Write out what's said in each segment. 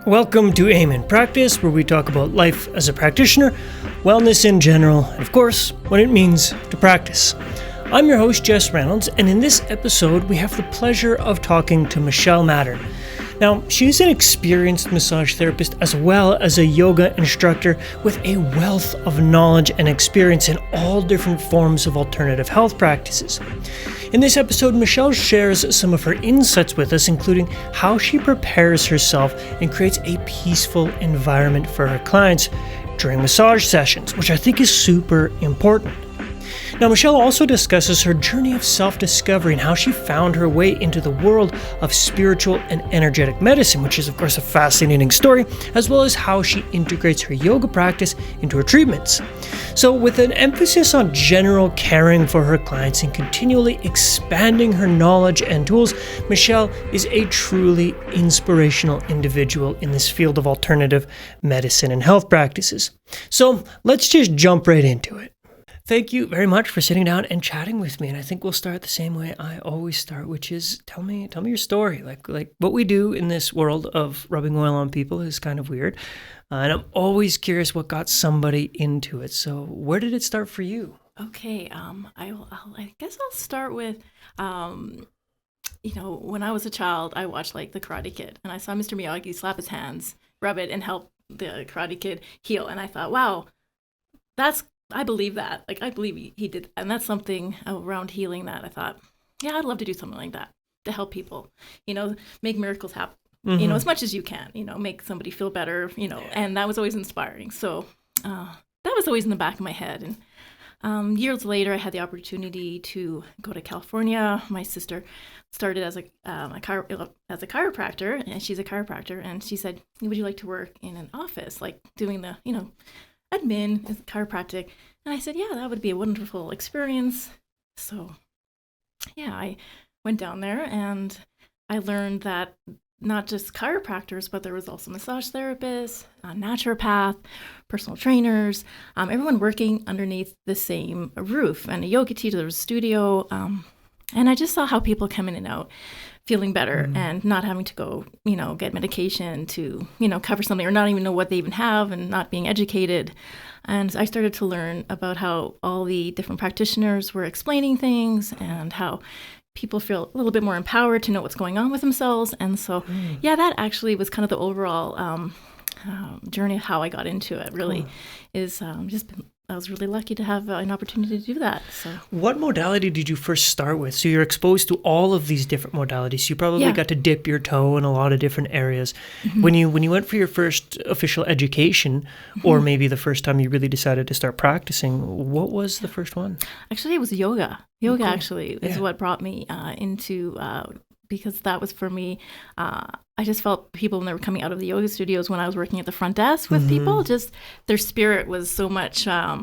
Welcome to Aim in Practice, where we talk about life as a practitioner, wellness in general, and of course, what it means to practice. I'm your host, Jess Reynolds, and in this episode, we have the pleasure of talking to Michelle Mattern. Now, she's an experienced massage therapist as well as a yoga instructor with a wealth of knowledge and experience in all different forms of alternative health practices. In this episode, Michelle shares some of her insights with us, including how she prepares herself and creates a peaceful environment for her clients during massage sessions, which I think is super important. Now, Michelle also discusses her journey of self-discovery and how she found her way into the world of spiritual and energetic medicine, which is, of course, a fascinating story, as well as how she integrates her yoga practice into her treatments. So, with an emphasis on general caring for her clients and continually expanding her knowledge and tools, Michelle is a truly inspirational individual in this field of alternative medicine and health practices. So, let's just jump right into it. Thank you very much for sitting down and chatting with me. And I think we'll start the same way I always start, which is tell me your story. Like what we do in this world of rubbing oil on people is kind of weird. And I'm always curious what got somebody into it. So where did it start for you? Okay. I guess I'll start with, when I was a child, I watched like The Karate Kid, and I saw Mr. Miyagi slap his hands, rub it, and help the Karate Kid heal. And I thought, wow, I believe that. Like, I believe he did. And that's something around healing that I thought, yeah, I'd love to do something like that to help people, make miracles happen, as much as you can, make somebody feel better, and that was always inspiring. So that was always in the back of my head. And years later, I had the opportunity to go to California. My sister started as a chiropractor, and she's a chiropractor. And she said, would you like to work in an office, like doing the, admin, chiropractic? And I said, yeah, that would be a wonderful experience. So yeah, I went down there and I learned that not just chiropractors, but there was also massage therapists, naturopath, personal trainers, everyone working underneath the same roof, and a yoga teacher, there was a studio. And I just saw how people come in and out feeling better and not having to go, get medication to, cover something, or not even know what they even have, and not being educated. And I started to learn about how all the different practitioners were explaining things and how people feel a little bit more empowered to know what's going on with themselves. And so, that actually was kind of the overall journey of how I got into it, really, is I was really lucky to have an opportunity to do that. So, what modality did you first start with? So you're exposed to all of these different modalities. You probably got to dip your toe in a lot of different areas. Mm-hmm. When you went for your first official education, or maybe the first time you really decided to start practicing, what was the first one? Actually, it was yoga. Yoga actually is what brought me into because that was for me. I just felt people when they were coming out of the yoga studios, when I was working at the front desk with people, just their spirit was so much, I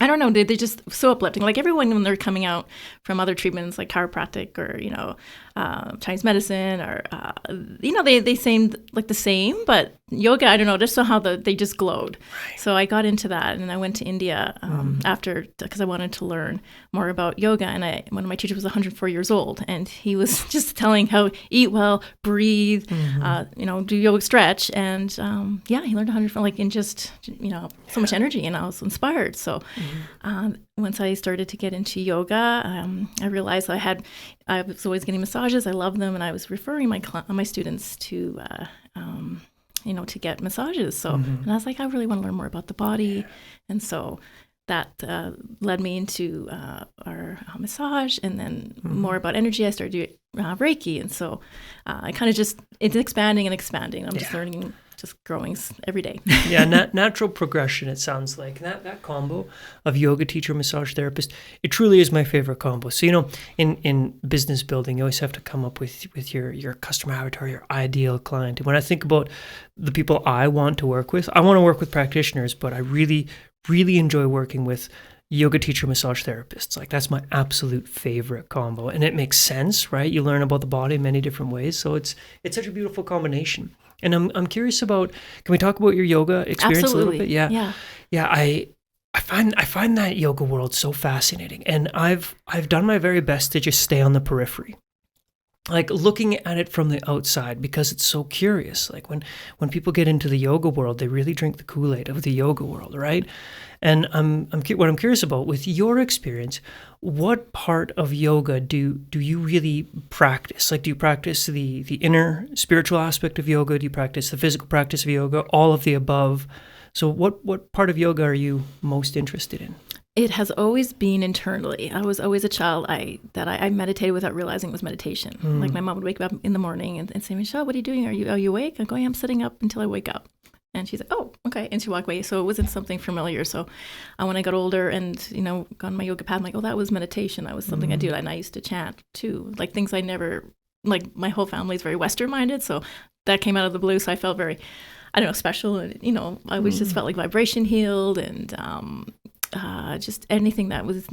don't know, they're just so uplifting. Like everyone, when they're coming out from other treatments like chiropractic or, Chinese medicine or, they seemed like the same, but yoga, I don't know, just somehow they just glowed. Right. So I got into that, and I went to India after, because I wanted to learn more about yoga. And one of my teachers was 104 years old, and he was just telling how eat well, breathe, do yoga, stretch. And he learned 100 from in just, so much energy, and I was inspired. So once I started to get into yoga, I realized I was always getting massages. I loved them, and I was referring my students to, to get massages. So, and I was like, I really want to learn more about the body, and so that led me into our massage, and then more about energy. I started doing Reiki, and so I kind of it's expanding and expanding. I'm just learning. Just growing every day. Natural progression, it sounds like. That combo of yoga teacher, massage therapist, it truly is my favorite combo. So, in business building, you always have to come up with your customer avatar, your ideal client. And when I think about the people I want to work with, I want to work with practitioners, but I really, really enjoy working with yoga teacher, massage therapists. Like, that's my absolute favorite combo. And it makes sense, right? You learn about the body in many different ways. So it's such a beautiful combination. And I'm curious about, can we talk about your yoga experience a little bit? Yeah. I find that yoga world so fascinating, and I've done my very best to just stay on the periphery. like looking at it from the outside, because it's so curious. Like when people get into the yoga world, they really drink the Kool-Aid of the yoga world, right? And what I'm curious about, with your experience, what part of yoga do you really practice? Like, do you practice the inner spiritual aspect of yoga? Do you practice the physical practice of yoga? All of the above? So what part of yoga are you most interested in? It has always been internally. I was always a child I meditated without realizing it was meditation. Like my mom would wake me up in the morning and say, Michelle, what are you doing? Are you awake? I'm going, I'm sitting up until I wake up. And she's like, oh, okay. And she walked away. So it wasn't something familiar. So when I got older and, got on my yoga path, I'm like, oh, that was meditation. That was something I do. And I used to chant too, like things I never, like my whole family is very Western minded. So that came out of the blue. So I felt very, I don't know, special. And, I always just felt like vibration healed and just anything that was,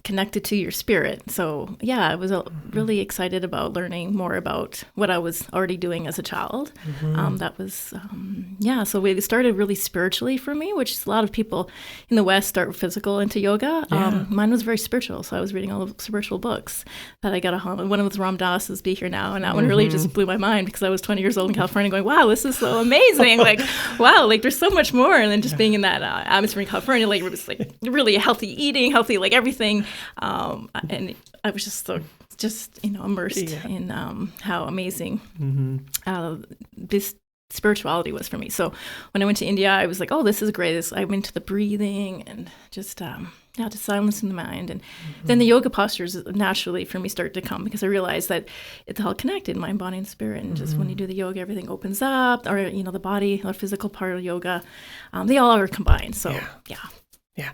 connected to your spirit. So I was really excited about learning more about what I was already doing as a child. That was, so it started really spiritually for me, which a lot of people in the West start physical into yoga. Mine was very spiritual. So I was reading all the spiritual books that I got a home. One was Ram Dass's Be Here Now. And that one really just blew my mind because I was 20 years old in California going, wow, this is so amazing. Like, wow, like there's so much more. And then just being in that atmosphere in California, like it was like really healthy eating, healthy, like everything, and I was just so immersed in how amazing this spirituality was for me. So when I went to India, I was like, oh, this is great. I went to the breathing and just to silencing the mind, and then the yoga postures naturally for me start to come because I realized that it's all connected, mind, body, and spirit. And just when you do the yoga, everything opens up, or the body, the physical part of yoga, they all are combined. So Yeah.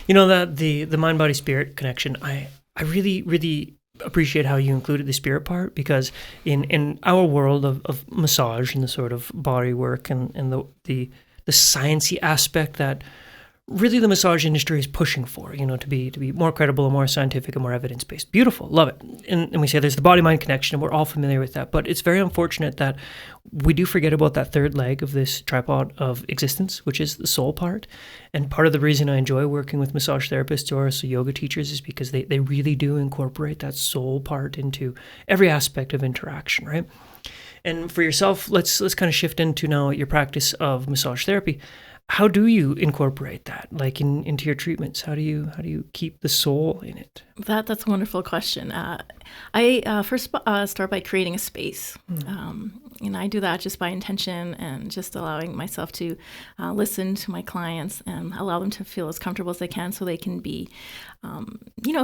That the mind, body, spirit connection, I really, really appreciate how you included the spirit part, because in our world of massage and the sort of body work and the sciencey aspect that really the massage industry is pushing for, to be more credible and more scientific and more evidence-based. Beautiful. Love it. And we say there's the body-mind connection, and we're all familiar with that. But it's very unfortunate that we do forget about that third leg of this tripod of existence, which is the soul part. And part of the reason I enjoy working with massage therapists or also yoga teachers is because they really do incorporate that soul part into every aspect of interaction, right? And for yourself, let's kind of shift into now your practice of massage therapy. How do you incorporate that, like into your treatments? How do you keep the soul in it? That's a wonderful question. I first start by creating a space. And I do that just by intention and just allowing myself to listen to my clients and allow them to feel as comfortable as they can so they can be,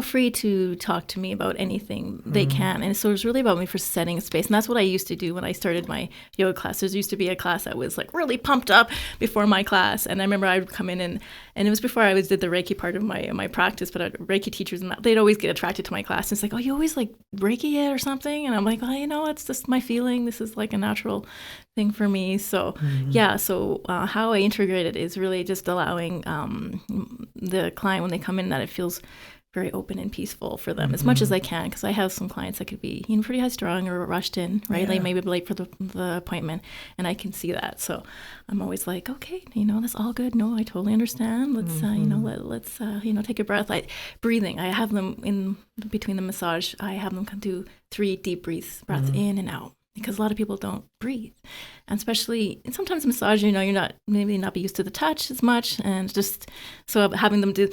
free to talk to me about anything they can. And so it's really about me for setting a space. And that's what I used to do when I started my yoga class. There used to be a class that was like really pumped up before my class. And I remember I would come in and it was before I did the Reiki part of my practice, but Reiki teachers, and they'd always get attracted to my class. And it's like, oh, you always like Reiki it or something? And I'm like, well, it's just my feeling. This is like a natural thing for me. So how I integrate it is really just allowing the client, when they come in, that it feels very open and peaceful for them as much as I can, because I have some clients that could be pretty high strung or rushed in, right? They may be late for the appointment, and I can see that. So I'm always like, okay, that's all good. No, I totally understand. Let's let's take a breath. Breathing. I have them in between the massage. I have them do 3 deep breaths in and out. Because a lot of people don't breathe, and especially sometimes massage, you're not be used to the touch as much, and just so having them do,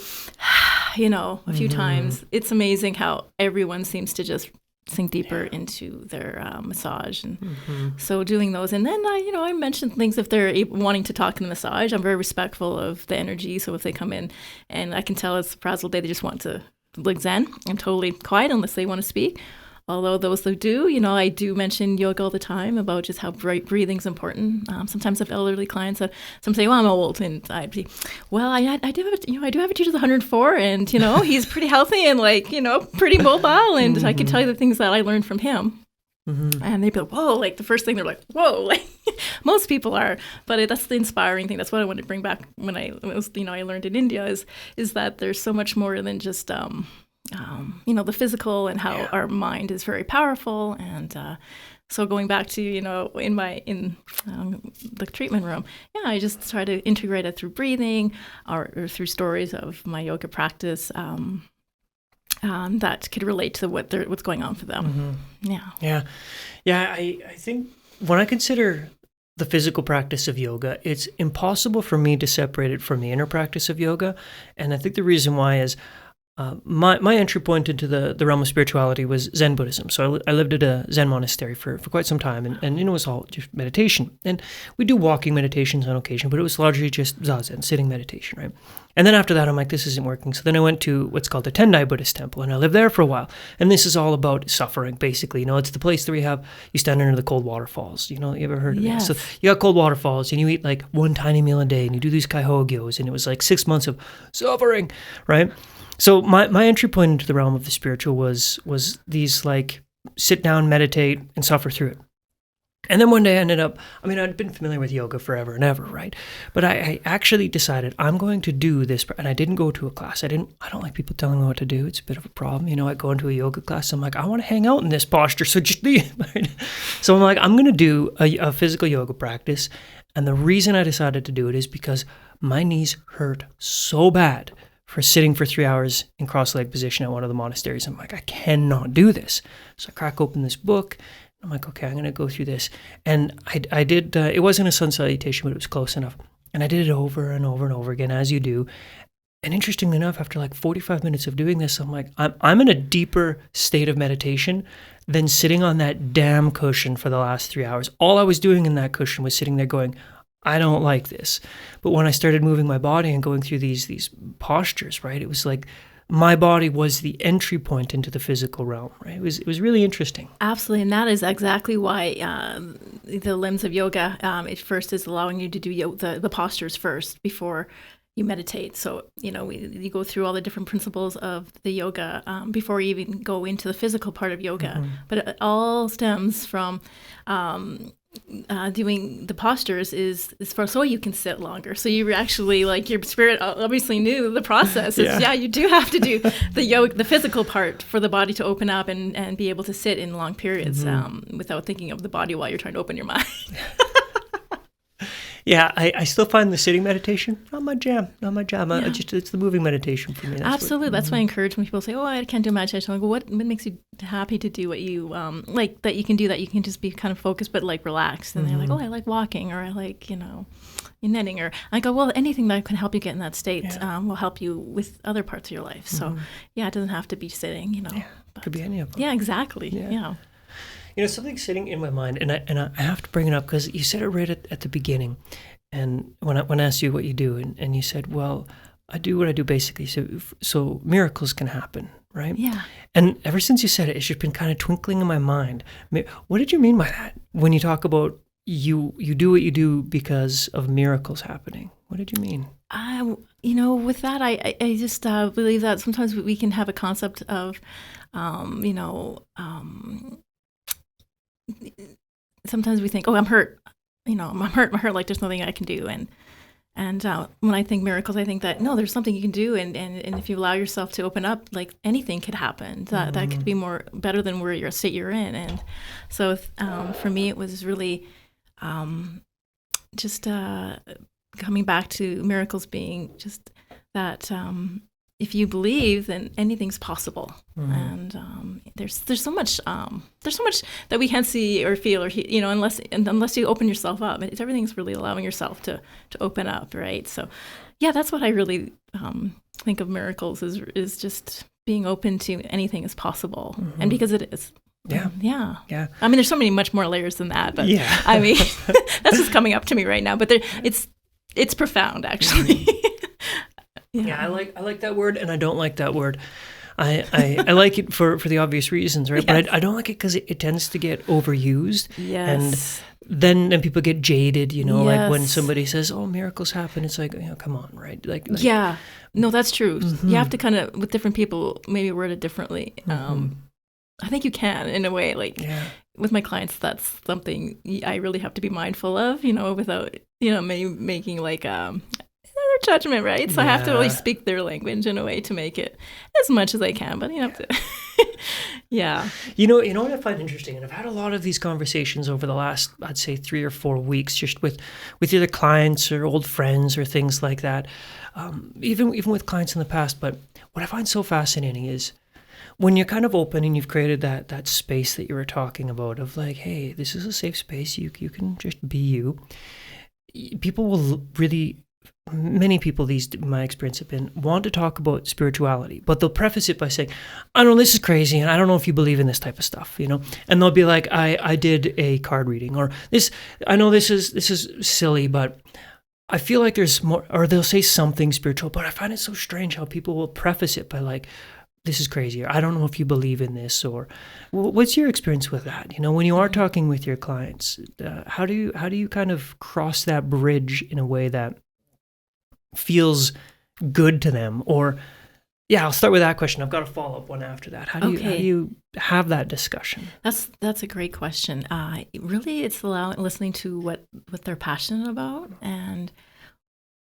a few times, it's amazing how everyone seems to just sink deeper into their massage, and so doing those, and then I mentioned things if they're wanting to talk in the massage. I'm very respectful of the energy, so if they come in and I can tell it's a frazzled day, they just want to like zen, I'm totally quiet unless they want to speak. Although those who do, I do mention yoga all the time about just how breathing's important. Sometimes I have elderly clients that some say, well, I'm old, and I'd be, well, I do have a teacher that's 104, and he's pretty healthy and pretty mobile, and I can tell you the things that I learned from him. And they'd be like, whoa, like the first thing they're like, whoa, like most people are, but that's the inspiring thing. That's what I wanted to bring back when I learned in India is that there's so much more than just, the physical and how our mind is very powerful. And so going back to, in the treatment room, I just try to integrate it through breathing or through stories of my yoga practice. that could relate to what's going on for them. Yeah. I think when I consider the physical practice of yoga, it's impossible for me to separate it from the inner practice of yoga. And I think the reason why is my entry point into the realm of spirituality was Zen Buddhism. So I lived at a Zen monastery for quite some time, and it was all just meditation. And we do walking meditations on occasion, but it was largely just zazen, sitting meditation, right? And then after that, I'm like, this isn't working. So then I went to what's called the Tendai Buddhist temple, and I lived there for a while. And this is all about suffering, basically. It's the place where you stand under the cold waterfalls. You ever heard of Yes. that? So you got cold waterfalls, and you eat like one tiny meal a day, and you do these kaihogyos, and it was like 6 months of suffering, right? So my entry point into the realm of the spiritual was these like sit down, meditate, and suffer through it. And then one day I ended up, I'd been familiar with yoga forever and ever, right? But I actually decided I'm going to do this, and I didn't go to a class. I don't like people telling me what to do. It's a bit of a problem. I go into a yoga class, I'm like, I want to hang out in this posture, so just leave. Right? So I'm like, I'm going to do a physical yoga practice. And the reason I decided to do it is because my knees hurt so bad for sitting for 3 hours in cross-legged position at one of the monasteries. I'm like, I cannot do this. So I crack open this book. I'm like, okay, I'm going to go through this. And I did, it wasn't a sun salutation, but it was close enough. And I did it over and over and over again, as you do. And interestingly enough, after like 45 minutes of doing this, I'm like, I'm in a deeper state of meditation than sitting on that damn cushion for the last 3 hours. All I was doing in that cushion was sitting there going, I don't like this. But when I started moving my body and going through these postures, right, it was like my body was the entry point into the physical realm, right? It was really interesting. Absolutely, and that is exactly why the limbs of yoga, it first is allowing you to do the postures first before you meditate. So, you go through all the different principles of the yoga before you even go into the physical part of yoga. Mm-hmm. But it all stems from doing the postures is for so you can sit longer. So you actually, like, your spirit obviously knew the process. You do have to do the physical part for the body to open up and be able to sit in long periods without thinking of the body while you're trying to open your mind. Yeah, I still find the sitting meditation not my jam. Yeah. It's the moving meditation for me. Absolutely. That's why I encourage when people say, oh, I can't do meditation. I go, what makes you happy to do what you like, that you can do that? You can just be kind of focused but like relaxed. And they're like, oh, I like walking, or I like, knitting. Or I go, well, anything that can help you get in that state will help you with other parts of your life. So, it doesn't have to be sitting, But, could be any of them. Yeah, exactly. Yeah. Something's sitting in my mind, and I have to bring it up because you said it right at the beginning. And when I asked you what you do, and you said, well, I do what I do basically so miracles can happen, right? Yeah. And ever since you said it, it's just been kind of twinkling in my mind. What did you mean by that when you talk about you do what you do because of miracles happening? What did you mean? With that, I just believe that sometimes we can have a concept of, sometimes we think, oh, I'm hurt, I'm hurt, like there's nothing I can do. And when I think miracles, I think that, no, there's something you can do. And if you allow yourself to open up, like anything could happen. That could be better than where your state you're in. And so for me, it was really just coming back to miracles being just that if you believe, then anything's possible. And there's so much that we can't see or feel or unless you open yourself up. Everything's really allowing yourself to open up, right? So, yeah, that's what I really think of miracles is just being open to anything is possible, and because it is. Yeah. There's so many much more layers than that, but that's just coming up to me right now. But it's profound, actually. Yeah, I like that word, and I don't like that word. I like it for the obvious reasons, right? Yes. But I don't like it because it tends to get overused. Yes. And then people get jaded, like when somebody says, oh, miracles happen, it's like, come on, right? Like yeah. No, that's true. You have to kind of, with different people, maybe word it differently. I think you can, in a way, with my clients, that's something I really have to be mindful of, without, me making like their judgment, right? So I have to really speak their language in a way to make it as much as I can, but you have to. Yeah. You know what I find interesting, and I've had a lot of these conversations over the last, I'd say 3 or 4 weeks, just with either clients or old friends or things like that, even with clients in the past. But what I find so fascinating is when you're kind of open and you've created that space that you were talking about of like, hey, this is a safe space, you can just be you, people will really, many people, my experience have been, want to talk about spirituality, but they'll preface it by saying, I don't know, this is crazy, and I don't know if you believe in this type of stuff, and they'll be like, I did a card reading, or this, I know this is silly, but I feel like there's more, or they'll say something spiritual, but I find it so strange how people will preface it by like, this is crazy, or I don't know if you believe in this, or what's your experience with that? When you are talking with your clients, how do you kind of cross that bridge in a way that feels good to them? Or I'll start with that question. I've got a follow-up one after that. How do you have that discussion? That's a great question. Really, it's listening to what they're passionate about, and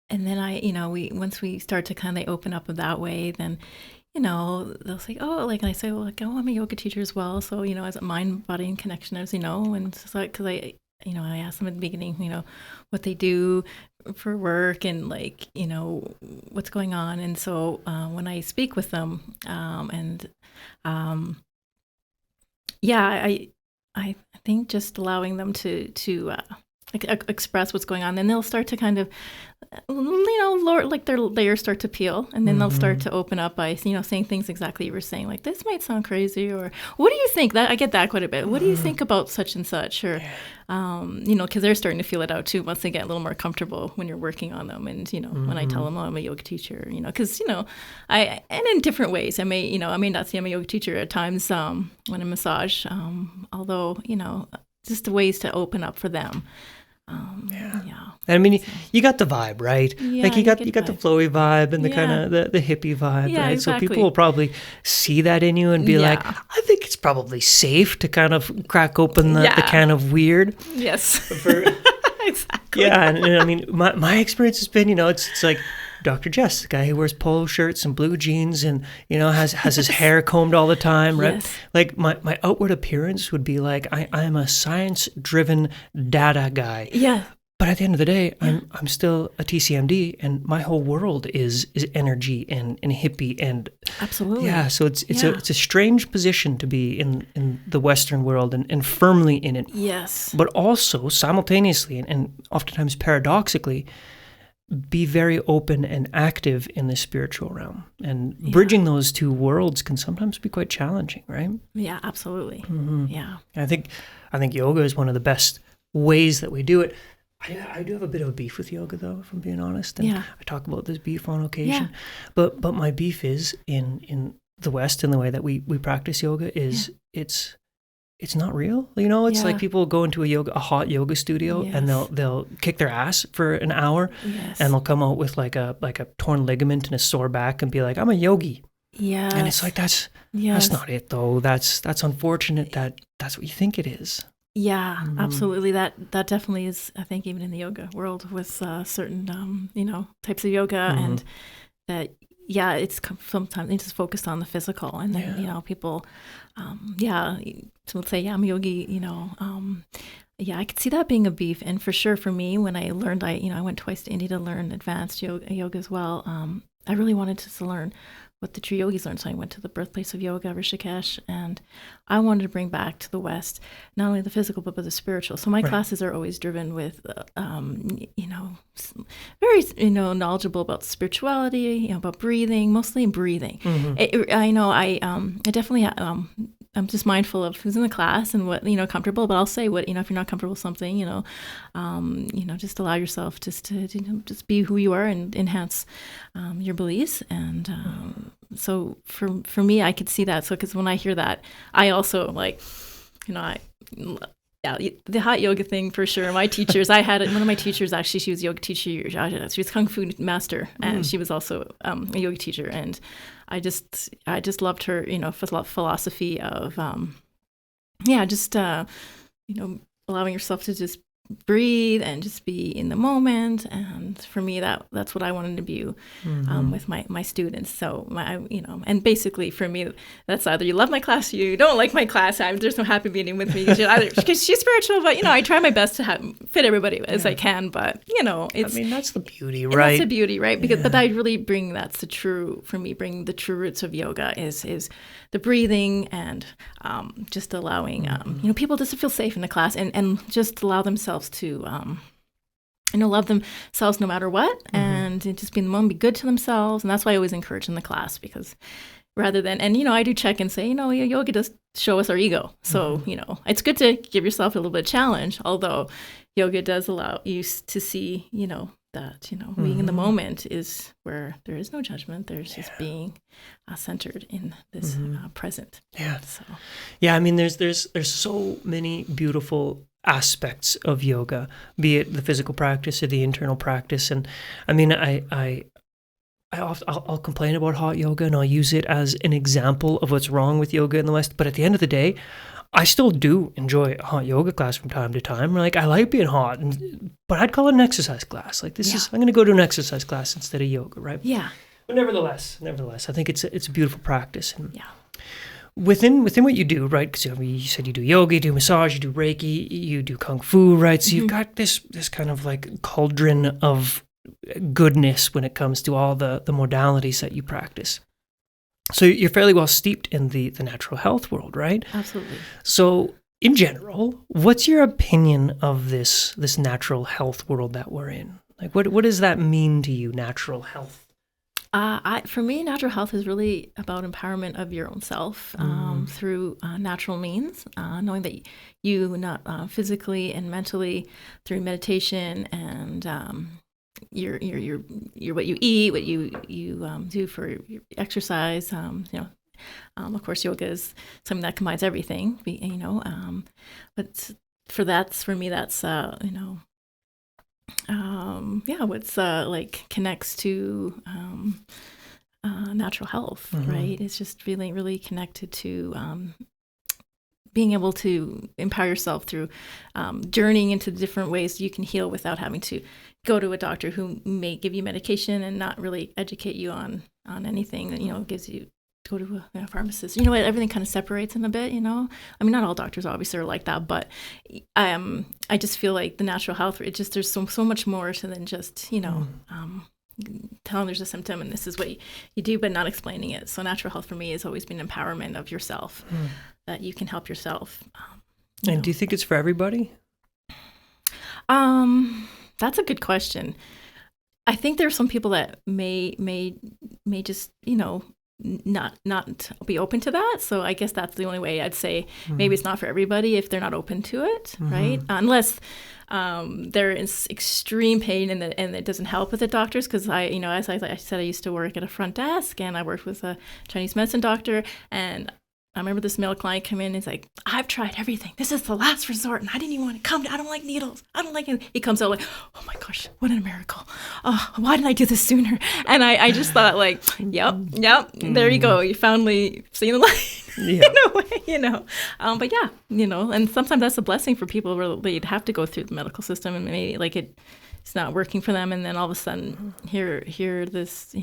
then once we start to kind of open up in that way, then they'll say, oh, like I say, well, like, oh, I'm a yoga teacher as well, so as a mind, body, and connection, as and it's like, because I asked them at the beginning, what they do for work and like, what's going on. And so when I speak with them, I think just allowing them to express what's going on, then they'll start to kind of, like their layers start to peel, and then they'll start to open up by, saying things exactly you were saying, like, this might sound crazy, or what do you think? That I get that quite a bit. What do you think about such and such? Or, because they're starting to feel it out too once they get a little more comfortable when you're working on them. And, when I tell them, oh, I'm a yoga teacher, because, and in different ways, I may not say I'm a yoga teacher at times when I massage, although, just the ways to open up for them. I mean, you got the vibe, right? Yeah, like you got the flowy vibe and the kind of the hippie vibe, right? Exactly. So people will probably see that in you and be like, I think it's probably safe to kind of crack open the can of weird. Yes. Exactly. Yeah, and I mean, my experience has been, it's like Dr. Jess, the guy who wears polo shirts and blue jeans and, has his hair combed all the time, right? Yes. Like my outward appearance would be like, I am a science-driven data guy. Yeah. But at the end of the day, I'm still a TCMD, and my whole world is energy and hippie and absolutely. Yeah. So it's a strange position to be in the Western world and firmly in it. Yes. But also simultaneously and oftentimes paradoxically, be very open and active in the spiritual realm. And bridging those two worlds can sometimes be quite challenging, right? Yeah, absolutely. Mm-hmm. Yeah. I think yoga is one of the best ways that we do it. I do have a bit of a beef with yoga, though, if I'm being honest. And I talk about this beef on occasion. Yeah. But my beef is in the West, in the way that we practice yoga, is it's not real. It's like people go into a hot yoga studio and they'll kick their ass for an hour and they'll come out with like a torn ligament and a sore back and be like, I'm a yogi. Yeah. And it's like, that's not it, though. That's unfortunate that that's what you think it is. Yeah, absolutely. That definitely is, I think, even in the yoga world with certain, types of yoga and that, it's sometimes it's just focused on the physical. And then, people, some would say, I'm a yogi, I could see that being a beef. And for sure, for me, when I learned, I went twice to India to learn advanced yoga as well. I really wanted to learn what the true yogis learned. So I went to the birthplace of yoga, Rishikesh, and I wanted to bring back to the West not only the physical but the spiritual. So my classes are always driven with, very knowledgeable about spirituality, about breathing, mostly in breathing. I definitely. I'm just mindful of who's in the class and what, comfortable, but I'll say what, if you're not comfortable with something, just allow yourself just to, just be who you are and enhance your beliefs. And so for me, I could see that. So, because when I hear that, I also the hot yoga thing for sure. My teachers, one of my teachers, actually, she was a yoga teacher. She was Kung Fu master, and she was also a yoga teacher. And I just loved her, philosophy of, allowing yourself to just breathe and just be in the moment. And and for me that's what I wanted to do with my students. So and basically for me that's either you love my class or you don't like my class. There's no happy medium with me because she's spiritual, but I try my best to fit everybody as I can. But it's that's the beauty, right? That's the beauty, right? But I really bring the true roots of yoga is the breathing and just allowing people just to feel safe in the class and just allow themselves to love themselves no matter what, and just be in the moment, be good to themselves. And that's why I always encourage in the class, because rather than, I do check and say, yoga does show us our ego. So, it's good to give yourself a little bit of challenge, although yoga does allow you to see, that, being in the moment is where there is no judgment. There's just being centered in this present. Yeah. So. Yeah. I mean, there's so many beautiful aspects of yoga, be it the physical practice or the internal practice. And I mean, I'll complain about hot yoga and I'll use it as an example of what's wrong with yoga in the West. But at the end of the day, I still do enjoy a hot yoga class from time to time. Like, I like being hot, but I'd call it an exercise class. Like, I'm going to go to an exercise class instead of yoga, right? Yeah. But nevertheless, I think it's a beautiful practice. And within what you do, right? Because you said you do yoga, you do massage, you do Reiki, you do Kung Fu, right? So you've got this kind of like cauldron of goodness when it comes to all the modalities that you practice. So you're fairly well steeped in the natural health world, right? Absolutely. So in general, what's your opinion of this natural health world that we're in? Like, what does that mean to you, natural health? For me, natural health is really about empowerment of your own self through natural means, knowing that you, not physically and mentally, through meditation and your what you eat, what you do for your exercise. Of course, yoga is something that combines everything. But for me, that's what's like connects to natural health, right? It's just really, really connected to being able to empower yourself through journeying into different ways you can heal without having to go to a doctor who may give you medication and not really educate you on anything that, gives you go to a pharmacist. Everything kind of separates them a bit, I mean, not all doctors obviously are like that, but I just feel like the natural health, there's so much more to than just, telling there's a symptom and this is what you do, but not explaining it. So natural health for me has always been empowerment of yourself, that you can help yourself. Do you think it's for everybody? That's a good question. I think there are some people that may just, not be open to that. So I guess that's the only way I'd say maybe it's not for everybody if they're not open to it, right? Unless they're in extreme pain and it doesn't help with the doctors. Because as I said, I used to work at a front desk and I worked with a Chinese medicine doctor, and I remember this male client come in and he's like, I've tried everything. This is the last resort and I didn't even want to come. I don't like needles. I don't like it. He comes out like, oh my gosh, what a miracle. Oh, why didn't I do this sooner? And I just thought like, yep, there you go. You finally seen the light in a way, But yeah, and sometimes that's a blessing for people where they'd have to go through the medical system and maybe like it's not working for them. And then all of a sudden here this,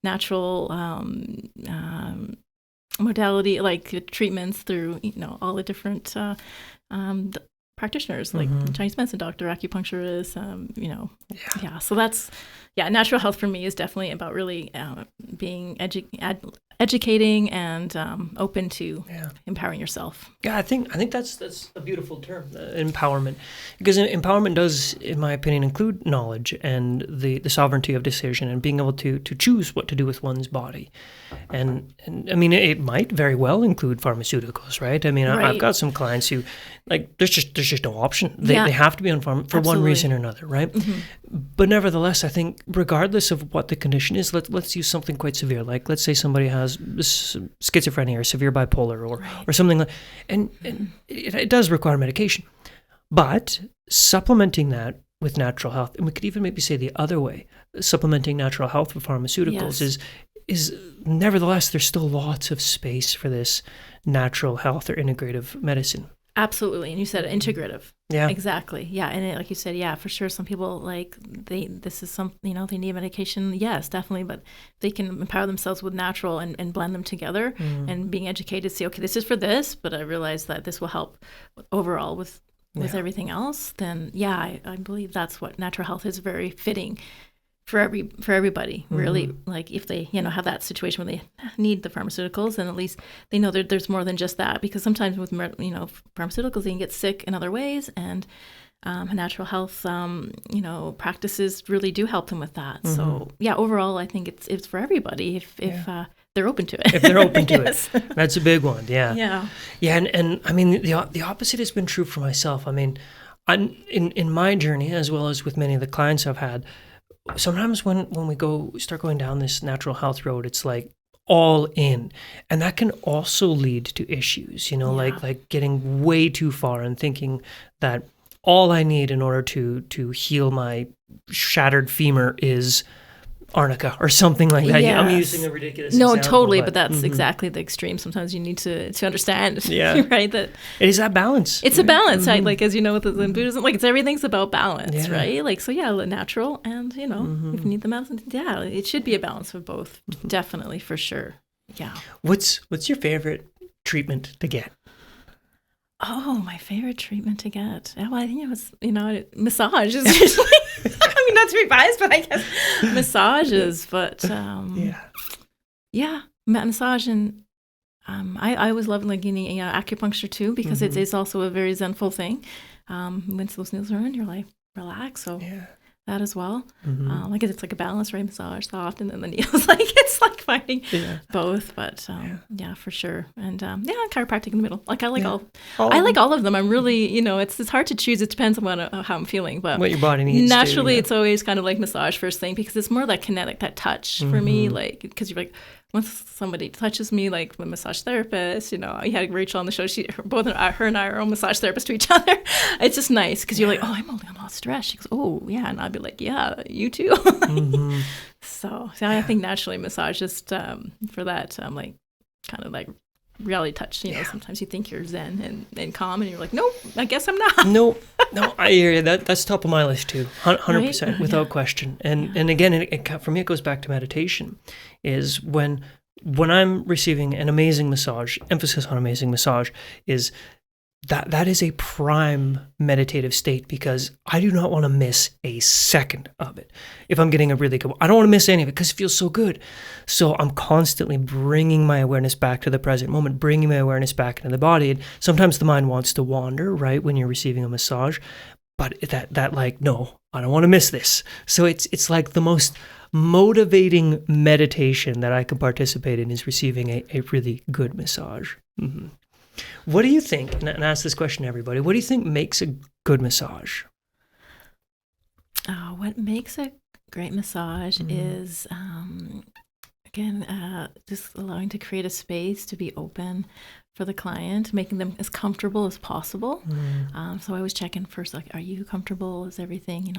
natural, modality, like treatments through all the different practitioners, like Chinese medicine doctor, acupuncturist, so that's natural health for me is definitely about really being educating and open to empowering yourself. I think that's a beautiful term, empowerment, because empowerment does, in my opinion, include knowledge and the sovereignty of decision and being able to choose what to do with one's body. And I mean, it might very well include pharmaceuticals, right? I mean, right. I've got some clients who, like, there's just no option. They have to be on pharma for one reason or another, right? But nevertheless, I think regardless of what the condition is, let's use something quite severe. Like, let's say somebody has schizophrenia or severe bipolar or something like, and it does require medication. But supplementing that with natural health, and we could even maybe say the other way, supplementing natural health with pharmaceuticals is nevertheless, there's still lots of space for this natural health or integrative medicine. Absolutely. And you said integrative. Yeah. Exactly. Yeah. And like you said, yeah, for sure. Some people this is some, they need medication. Yes, definitely. But they can empower themselves with natural and blend them together and being educated to say, okay, this is for this, but I realize that this will help overall with everything else. Then, yeah, I believe that's what natural health is, very fitting for everybody, really. Like if they, have that situation where they need the pharmaceuticals, then at least they know that there's more than just that, because sometimes with, pharmaceuticals, they can get sick in other ways, and natural health, practices really do help them with that. So yeah, overall, I think it's for everybody if they're open to it. If they're open to yes. it. That's a big one. Yeah. Yeah. Yeah. And I mean, the opposite has been true for myself. I mean, in my journey, as well as with many of the clients I've had, sometimes when we start going down this natural health road, it's like all in, and that can also lead to issues, like getting way too far and thinking that all I need in order to heal my shattered femur is arnica or something like that. Yes. I'm using a ridiculous example. No, totally, but that's exactly the extreme. Sometimes you need to understand, right? That it is that balance. It's a balance, right? Like, as you know, in Buddhism, like everything's about balance, right? Like, so yeah, natural and, if you need the medicine, yeah, it should be a balance of both, definitely, for sure. Yeah. What's your favorite treatment to get? Oh, my favorite treatment to get. Well, I think it was, massage is usually, I mean, not to be biased, but I guess massages, but massage. And I always love getting acupuncture too, because it's also a very zenful thing. Once those needles are in, you're like, relax. So that as well. Like it's like a balance, right? Massage soft, and then the needles, like it's like finding both. But for sure. And chiropractic in the middle. Like I like all of them. I'm really, it's hard to choose. It depends on how I'm feeling, but what your body needs. Naturally, it's always kind of like massage first thing, because it's more that kinetic, that touch for me. Like, because you're like, once somebody touches me, like the massage therapist, you had Rachel on the show. Her and I are all massage therapists to each other. It's just nice because you're like, oh, I'm only on a lot of stress. She goes, oh yeah, and I'd be like, yeah, you too. So I think naturally massage just for that, like kind of like reality touch. Sometimes you think you're zen and calm, and you're like, nope, I guess I'm not. No, I hear you. That's top of my list too, 100%, without question. And again, for me, it goes back to meditation. Is when I'm receiving an amazing massage, emphasis on amazing massage, is that is a prime meditative state, because I do not want to miss a second of it. If I'm getting a really good one, I don't want to miss any of it because it feels so good. So I'm constantly bringing my awareness back to the present moment, bringing my awareness back into the body. And sometimes the mind wants to wander, right, when you're receiving a massage, but that like, no, I don't want to miss this. So it's like the most motivating meditation that I can participate in is receiving a really good massage. What do you think, and I ask this question to everybody, what do you think makes a good massage? What makes a great massage is, just allowing to create a space to be open for the client, making them as comfortable as possible. So I always check in first, like, are you comfortable? Is everything,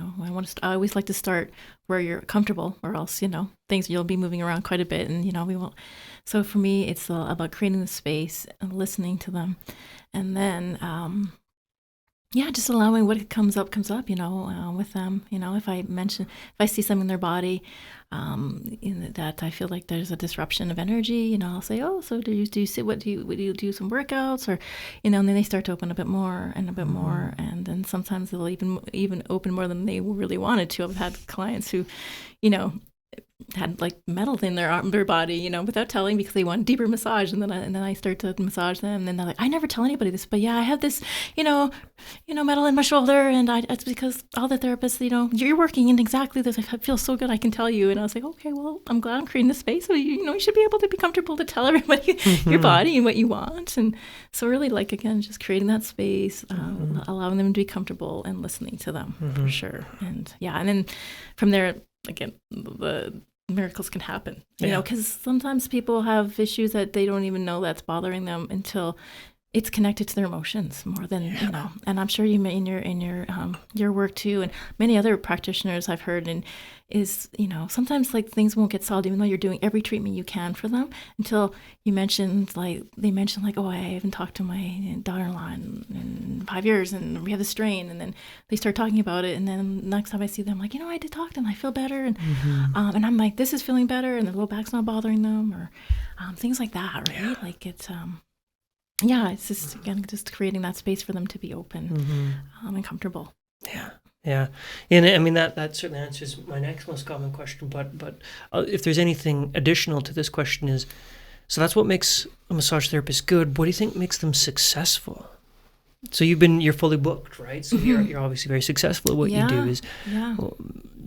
I always like to start where you're comfortable, or else, things, you'll be moving around quite a bit, and, we won't. So for me, it's about creating the space and listening to them. And then, just allowing what comes up, with them. If I see something in their body that I feel like there's a disruption of energy, I'll say, oh, so do you sit? Would you do some workouts, or, and then they start to open a bit more and a bit more, and then sometimes they'll even open more than they really wanted to. I've had clients who, had like metal in their body, without telling, because they want deeper massage, and then I start to massage them, and then they're like, I never tell anybody this, but yeah, I have this, metal in my shoulder, and it's because all the therapists, you're working in exactly this. I feel so good, I can tell you. And I was like, okay, well, I'm glad I'm creating this space, so you should be able to be comfortable to tell everybody your body and what you want. And so really, like, again, just creating that space, allowing them to be comfortable and listening to them, for sure. And and then from there, again, the miracles can happen, because sometimes people have issues that they don't even know that's bothering them until it's connected to their emotions more than, and I'm sure you may in your work too, and many other practitioners I've heard, and is, sometimes like things won't get solved even though you're doing every treatment you can for them until they mentioned like, oh, I haven't talked to my daughter-in-law in 5 years and we have a strain, and then they start talking about it, and then next time I see them, like, I did talk to them, I feel better, and and I'm like, this is feeling better, and the low back's not bothering them, or things like that, right? Yeah. Like it's it's just, again, just creating that space for them to be open and comfortable. Yeah. And I mean, that certainly answers my next most common question, but if there's anything additional to this question is, so that's what makes a massage therapist good. What do you think makes them successful? So you're fully booked, right? So you're obviously very successful at what you do. Well,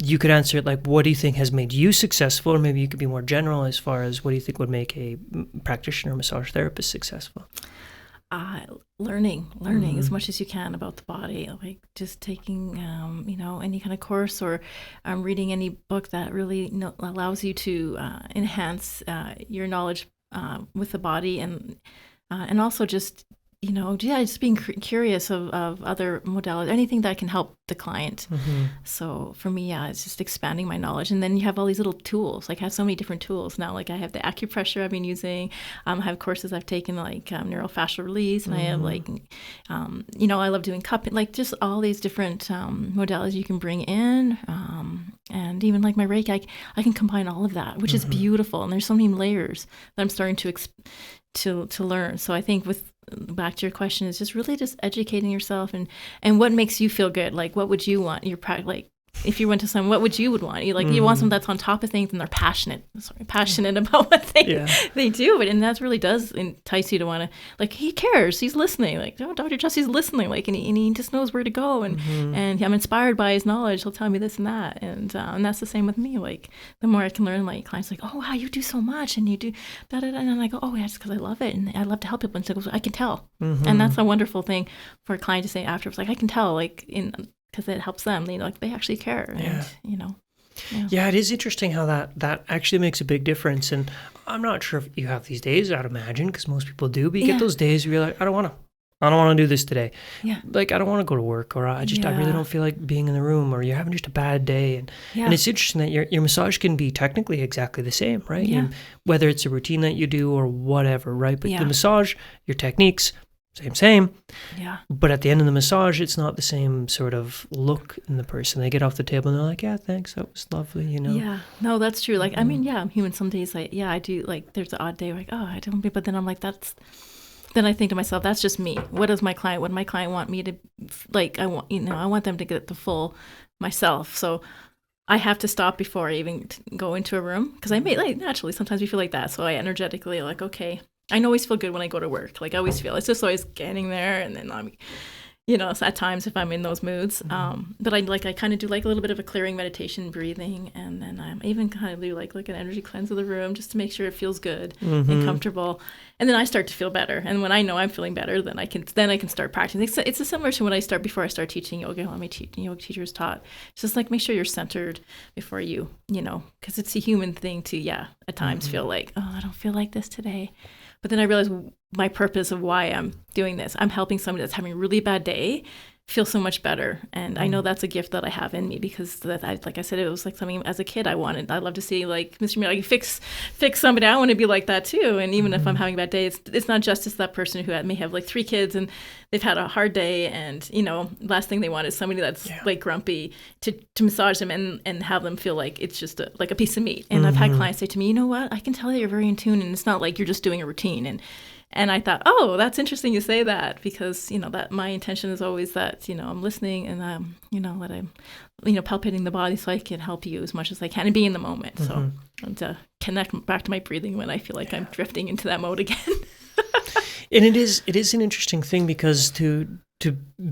you could answer it like, what do you think has made you successful? Or maybe you could be more general as far as what do you think would make a practitioner or massage therapist successful? Learning as much as you can about the body, like just taking, any kind of course or reading any book that really allows you to enhance your knowledge with the body, and also just, just being curious of other modalities, anything that can help the client. So for me, it's just expanding my knowledge. And then you have all these little tools. Like I have so many different tools now. Like I have the acupressure I've been using. I have courses I've taken, like neurofascial release. And I have like, I love doing cupping, like just all these different modalities you can bring in. And even like my Reiki, I can combine all of that, which is beautiful. And there's so many layers that I'm starting to learn. So I think back to your question is just really just educating yourself and what makes you feel good. Like what would you want? Like if you went to someone, what would you want? You want someone that's on top of things and they're passionate about what they do. And that really does entice you to want to, like, he cares, he's listening. Like, Dr. Jesse's listening, like, and he just knows where to go. And I'm inspired by his knowledge. He'll tell me this and that. And that's the same with me. Like the more I can learn, my clients like, oh wow, you do so much and you do da da da. And I go, oh yeah, just because I love it and I love to help people. And so I can tell. And that's a wonderful thing for a client to say afterwards. Like I can tell, like because it helps them. Like they actually care. And, Yeah, it is interesting how that actually makes a big difference. And I'm not sure if you have these days, I'd imagine, because most people do, but you get those days where you're like, I don't want to do this today. Yeah. Like, I don't want to go to work, or I really don't feel like being in the room, or you're having just a bad day. And it's interesting that your massage can be technically exactly the same, right? Yeah. Whether it's a routine that you do or whatever, right? But the massage, your techniques, same. Yeah. But at the end of the massage, it's not the same sort of look in the person. They get off the table and they're like, yeah, thanks, that was lovely, Yeah. No, that's true. Like, I'm human. Some days, I do, like, there's an odd day, like, oh, I don't, but then I'm like, then I think to myself, that's just me. What does my client want me to, like, I want them to get the full myself. So I have to stop before I even go into a room, because I may, like, naturally, sometimes we feel like that. So I energetically, like, okay, I always feel good when I go to work. Like I always feel, it's just always getting there, and then I'm, at times if I'm in those moods. But I kind of do like a little bit of a clearing meditation, breathing, and then I even kind of do like an energy cleanse of the room just to make sure it feels good and comfortable. And then I start to feel better. And when I know I'm feeling better, then I can start practicing. It's similar to when before I start teaching yoga. When my yoga teachers taught, it's just like make sure you're centered before you, because it's a human thing to at times feel like, oh, I don't feel like this today. But then I realized my purpose of why I'm doing this. I'm helping somebody that's having a really bad day feel so much better. And I know that's a gift that I have in me, because like I said, it was like something as a kid I wanted. I love to see, like, Mr. Miyagi fix somebody. I want to be like that too. And even if I'm having a bad day, it's not just that person who may have like 3 kids and they've had a hard day, and last thing they want is somebody that's like grumpy to massage them and have them feel like it's just like a piece of meat. And I've had clients say to me, you know what, I can tell that you're very in tune, and it's not like you're just doing a routine. And I thought, oh, that's interesting you say that, because, that my intention is always that, I'm listening and, that I'm, palpating the body so I can help you as much as I can and be in the moment. So and to connect back to my breathing when I feel like I'm drifting into that mode again. And it is an interesting thing, because to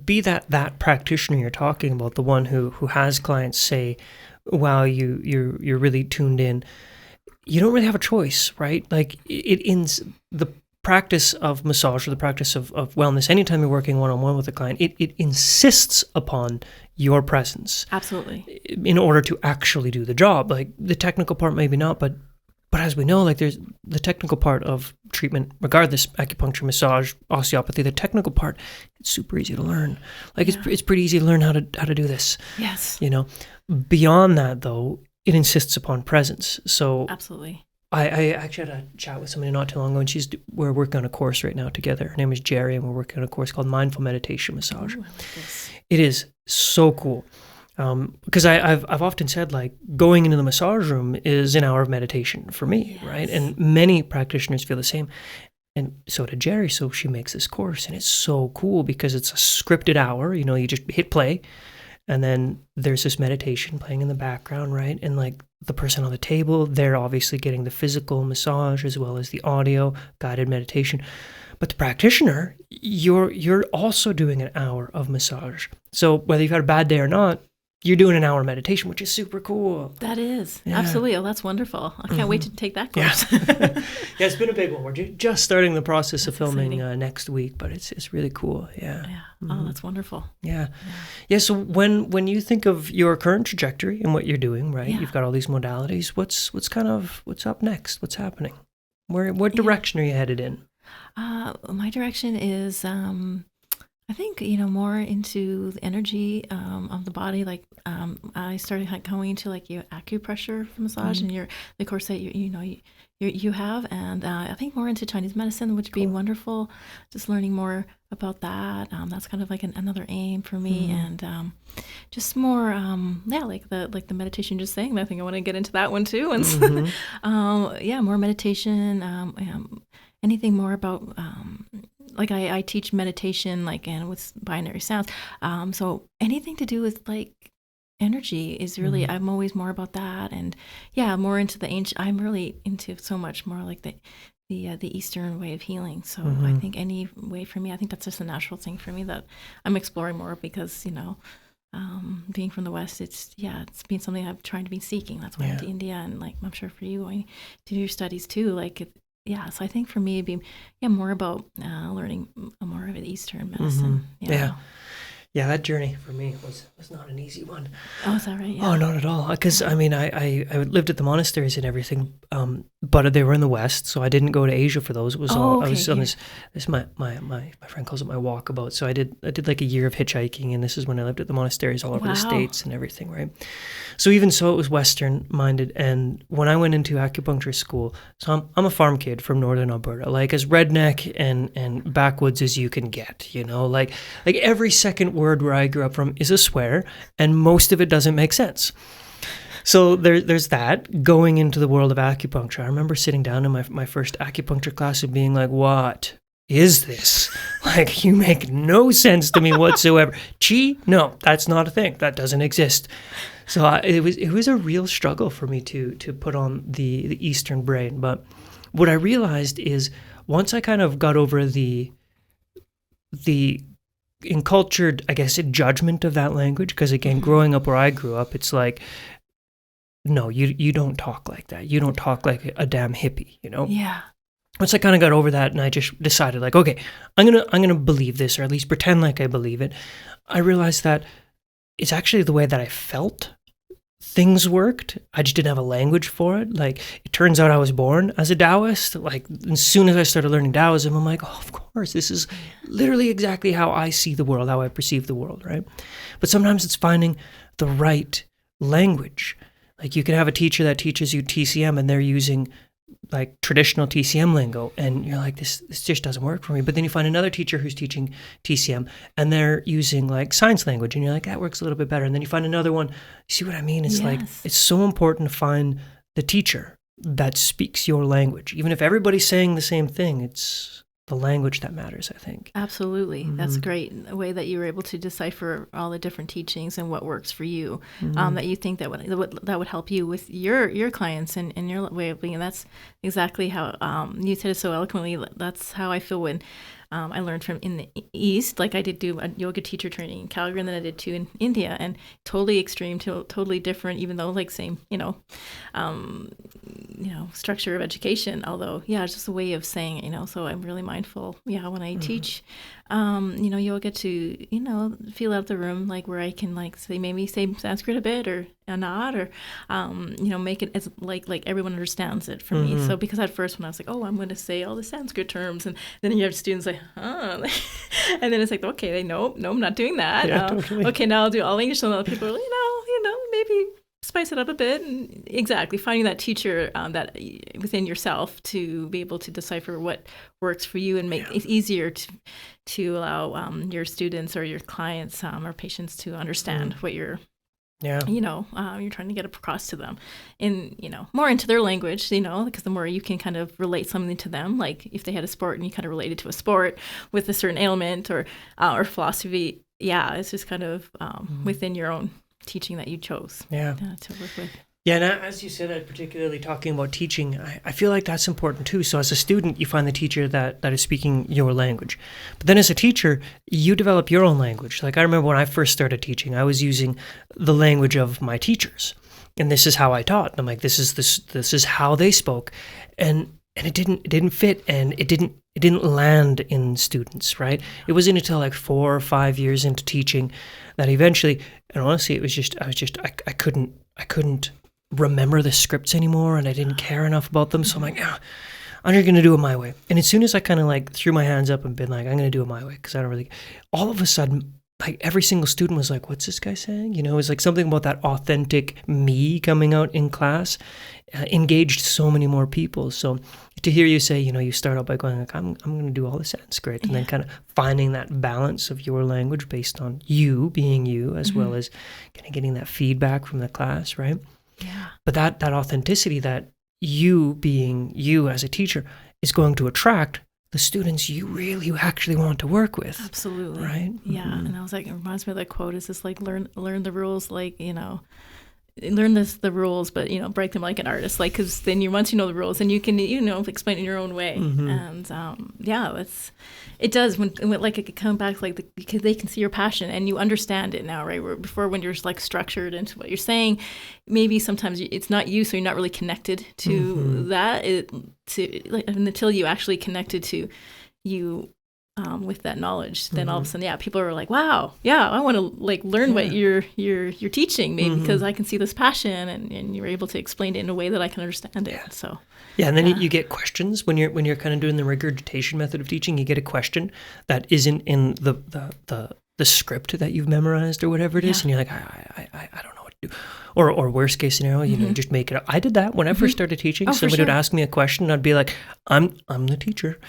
be that practitioner you're talking about, the one who has clients say, wow, you're really tuned in, you don't really have a choice, right? Like the practice of massage, or the practice of wellness, anytime you're working one-on-one with a client, it insists upon your presence. Absolutely. In order to actually do the job. Like the technical part, maybe not, but But as we know, like there's the technical part of treatment, regardless, acupuncture, massage, osteopathy, the technical part, it's super easy to learn. Like it's pretty easy to learn how to do this. Yes. You know, beyond that though, it insists upon presence. So absolutely. I actually had a chat with somebody not too long ago, and we're working on a course right now together. Her name is Jerry, and we're working on a course called Mindful Meditation Massage. Ooh, I like this. It is so cool. Because I've often said, like, going into the massage room is an hour of meditation for me, yes. right? And many practitioners feel the same. And so did Jerry. So she makes this course, and it's so cool because it's a scripted hour. You know, you just hit play, and then there's this meditation playing in the background, right? And like the person on the table, they're obviously getting the physical massage as well as the audio guided meditation. But the practitioner, you're also doing an hour of massage. So whether you've had a bad day or not, you're doing an hour of meditation, which is super cool. That is. Yeah. Absolutely. Oh, that's wonderful. I can't wait to take that course. Yeah. Yeah, it's been a big one. We're just starting the process of filming next week, but it's really cool. Yeah. Yeah. Oh, that's wonderful. Yeah. Yeah. So when you think of your current trajectory and what you're doing, right? Yeah. You've got all these modalities. What's up next? What's happening? What direction are you headed in? My direction is, I think, more into the energy of the body. Like I started going into like your acupressure massage and the course that you have, and I think more into Chinese medicine, which would be wonderful. Just learning more about that. That's kind of like another aim for me, and just more, like the meditation. Just saying, I think I want to get into that one too, and more meditation. Anything more about like I teach meditation, like, and with binary sounds. So anything to do with like energy is really, I'm always more about that. And more into the ancient, I'm really into so much more like the Eastern way of healing. So I think any way for me, I think that's just a natural thing for me that I'm exploring more because, being from the West, it's been something I've tried to be seeking. That's why I went to India, and like, I'm sure for you going to do your studies too, like, so I think for me, it'd be more about learning more of Eastern medicine. Yeah, that journey for me was not an easy one. Oh, is that right? Yeah. Oh, not at all. Because I mean, I lived at the monasteries and everything, but they were in the West, so I didn't go to Asia for those. It was I was on this my friend calls it my walkabout. So I did like a year of hitchhiking, and this is when I lived at the monasteries all over the States and everything, right? So even so, it was Western minded. And when I went into acupuncture school, so I'm a farm kid from northern Alberta, like as redneck and backwoods as you can get, like every second word where I grew up from is a swear, and most of it doesn't make sense. So there's that. Going into the world of acupuncture, I remember sitting down in my first acupuncture class and being like, what is this? Like, you make no sense to me whatsoever. Qi? No, that's not a thing. That doesn't exist. So it was a real struggle for me to put on the Eastern brain. But what I realized is once I kind of got over the encultured, I guess, a judgment of that language, because again, growing up where I grew up, it's like, no, you don't talk like that. You don't talk like a damn hippie, Yeah. Once I kind of got over that, and I just decided, like, okay, I'm gonna believe this, or at least pretend like I believe it. I realized that it's actually the way that I felt things worked. I just didn't have a language for it. Like, it turns out I was born as a Taoist. Like, as soon as I started learning Taoism, I'm like, oh, of course, this is literally exactly how I see the world, how I perceive the world, right? But sometimes it's finding the right language. Like, you can have a teacher that teaches you TCM, and they're using like traditional TCM lingo, and you're like, this just doesn't work for me. But then you find another teacher who's teaching TCM, and they're using like science language, and you're like, that works a little bit better. And then you find another one. You see what I mean? It's like, it's so important to find the teacher that speaks your language. Even if everybody's saying the same thing, it's the language that matters, I think. Absolutely. That's great. A way that you were able to decipher all the different teachings and what works for you, that you think that would help you with your clients and your way of being. And that's exactly how you said it so eloquently. That's how I feel when I learned from in the East. Like, I did do a yoga teacher training in Calgary, and then I did two in India, and totally extreme, totally different, even though like same, structure of education. Although, it's just a way of saying it, so I'm really mindful. Yeah, when I teach, you'll get to, feel out the room, like where I can maybe say Sanskrit a bit or not, or, make it as like everyone understands it for me. So because at first when I was like, oh, I'm going to say all the Sanskrit terms, and then you have students like, huh, and then it's like, okay, no, I'm not doing that. Yeah, totally. Okay, now I'll do all English, and other people are like, maybe spice it up a bit, and exactly finding that teacher that within yourself to be able to decipher what works for you and make it easier to allow your students or your clients or patients to understand what you're you're trying to get across to them in, more into their language, because the more you can kind of relate something to them, like if they had a sport and you kind of related to a sport with a certain ailment or philosophy, it's just kind of within your own teaching that you chose to work with. Yeah, and as you said, particularly talking about teaching, I feel like that's important too. So as a student, you find the teacher that is speaking your language. But then as a teacher, you develop your own language. Like I remember when I first started teaching, I was using the language of my teachers. And this is how I taught. I'm like, this is how they spoke. And it didn't fit, and it didn't land in students, right? It wasn't until like 4 or 5 years into teaching that eventually, and honestly, it was just I couldn't remember the scripts anymore, and I didn't care enough about them. So I'm like, I'm just going to do it my way. And as soon as I kind of like threw my hands up and been like, I'm going to do it my way, because I don't really, all of a sudden, like every single student was like, what's this guy saying? It was like something about that authentic me coming out in class engaged so many more people. So to hear you say, you start out by going like, I'm going to do all the Sanskrit, and then kind of finding that balance of your language based on you being you, as well as kind of getting that feedback from the class, right? Yeah. But that authenticity, that you being you as a teacher, is going to attract the students you really actually want to work with. Absolutely. Right? Yeah. And I was like, it reminds me of that quote, is this like learn the rules, like, learn the rules, but break them like an artist, like, because then once you know the rules, then you can explain it in your own way. And it does when like it can come back, like because they can see your passion and you understand it now, right? Where before, when you're like structured into what you're saying, maybe sometimes it's not you, so you're not really connected to that until you actually connected to you. With that knowledge, then all of a sudden, people are like, "Wow, I want to like learn what you're teaching me, because I can see this passion, and you're able to explain it in a way that I can understand it." So, and then you get questions when you're kind of doing the regurgitation method of teaching. You get a question that isn't in the script that you've memorized or whatever it is, and you're like, I don't know what to do. Or worst case scenario, just make it up. I did that when I first started teaching. Somebody would ask me a question, and I'd be like, I'm the teacher.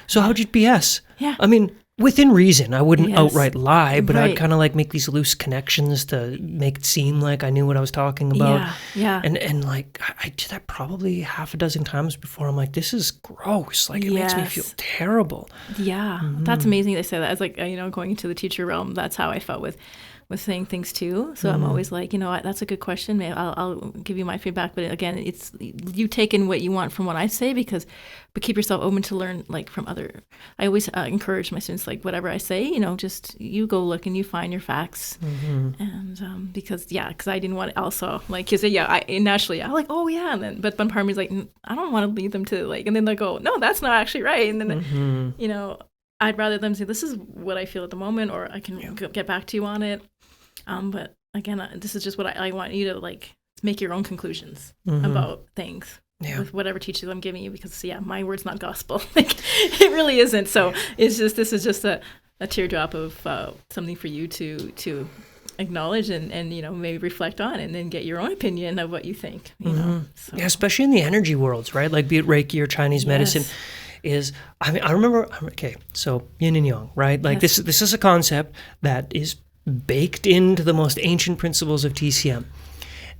So how'd you BS? Yeah. I mean, within reason. I wouldn't outright lie, but Right. I'd kind of like make these loose connections to make it seem like I knew what I was talking about. Yeah. And like, I did that probably half a dozen times before. I'm like, this is gross. Like, it makes me feel terrible. Yeah. That's amazing they say that. It's like, going into the teacher realm, that's how I felt with saying things too. So I'm always like, that's a good question. Maybe I'll give you my feedback. But again, it's you take in what you want from what I say, but keep yourself open to learn like from other. I always encourage my students, like whatever I say, just you go look and you find your facts. And because I didn't want to also like, because I naturally I'm like, oh yeah, and then but part of me is like, I don't want to lead them to like, and then they go, no, that's not actually right, and then I'd rather them say, this is what I feel at the moment, or I can get back to you on it. But again, this is just what I want you to like make your own conclusions about things with whatever teachings I'm giving you, because my word's not gospel. Like, it really isn't. So this is just a teardrop of something for you to acknowledge and maybe reflect on, and then get your own opinion of what you think. So. Yeah, especially in the energy worlds, right? Like, be it Reiki or Chinese medicine. I remember, okay, so yin and yang, right? Like this is a concept that is baked into the most ancient principles of TCM.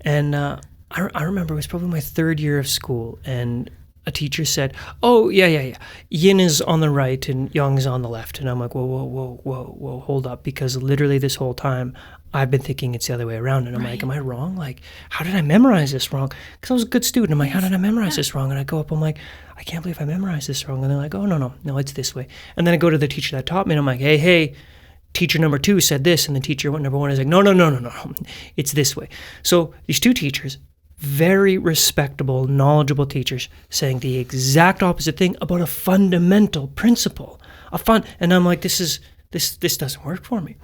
And I remember it was probably my third year of school, and a teacher said, oh, yeah. Yin is on the right and yang is on the left. And I'm like, whoa, hold up. Because literally this whole time, I've been thinking it's the other way around. And I'm like, am I wrong? Like, how did I memorize this wrong? Because I was a good student. I'm like, how did I memorize this wrong? And I go up, I'm like, I can't believe I memorized this wrong. And they're like, oh, no, it's this way. And then I go to the teacher that taught me, and I'm like, hey, teacher number 2 said this. And the teacher number 1 is like, no, it's this way. So these two teachers, very respectable, knowledgeable teachers saying the exact opposite thing about a fundamental principle. And I'm like, this doesn't work for me.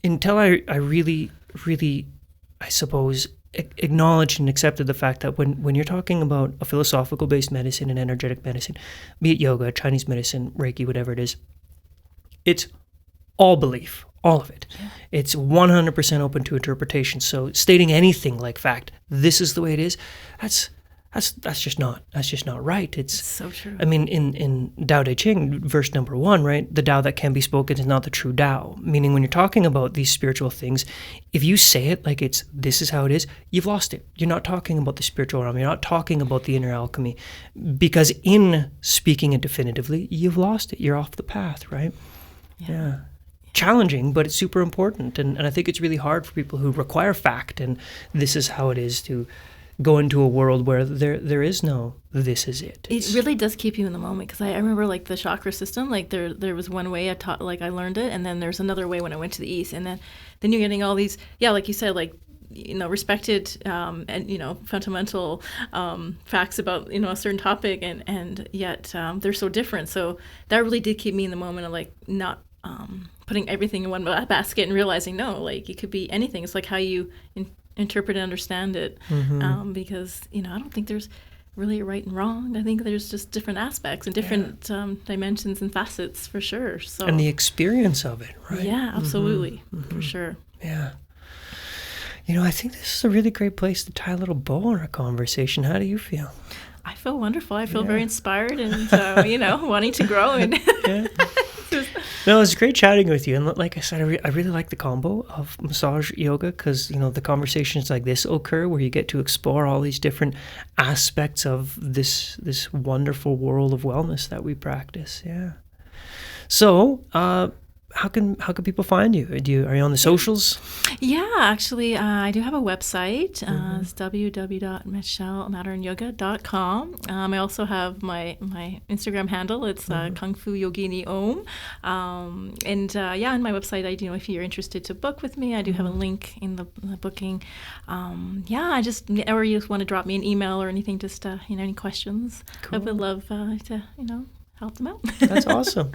Until I really, I suppose, acknowledged and accepted the fact that when you're talking about a philosophical-based medicine and energetic medicine, be it yoga, Chinese medicine, Reiki, whatever it is, it's all belief, all of it. Yeah. It's 100% open to interpretation. So stating anything like fact, this is the way it is, that's just not right. It's so true. I mean, in Tao Te Ching, verse number 1, right? The Tao that can be spoken is not the true Tao. Meaning, when you're talking about these spiritual things, if you say it like this is how it is, you've lost it. You're not talking about the spiritual realm. You're not talking about the inner alchemy, because in speaking it definitively, you've lost it. You're off the path, right? Yeah. Challenging, but it's super important, and I think it's really hard for people who require fact and this is how it is to go into a world where there is no this is it. It really does keep you in the moment, because I remember like the chakra system, like there was one way I taught, like I learned it, and then there's another way when I went to the East, and then you're getting all these, like you said, like, respected and fundamental facts about a certain topic, and yet they're so different. So that really did keep me in the moment of like not putting everything in one basket and realizing no, like it could be anything. It's like how you interpret and understand it, because I don't think there's really a right and wrong. I think there's just different aspects and different dimensions and facets, for sure. So, and the experience of it, right? Yeah, absolutely, for sure. Yeah. I think this is a really great place to tie a little bow on our conversation. How do you feel? I feel wonderful. I feel very inspired and, wanting to grow. And No, it's great chatting with you. And like I said, I really like the combo of massage yoga, because, the conversations like this occur where you get to explore all these different aspects of this wonderful world of wellness that we practice. Yeah. So, how can people find you? Are you on the socials? Yeah, actually, I do have a website. It's www.michellematernyoga.com. I also have my Instagram handle. It's Kung Fu Yogini Om. And my website, if you're interested to book with me, I do have a link in the booking. Or you just want to drop me an email or anything, just any questions. Cool. I would love to help them out. That's awesome.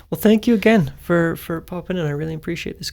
Well, thank you again for popping in. I really appreciate this conversation.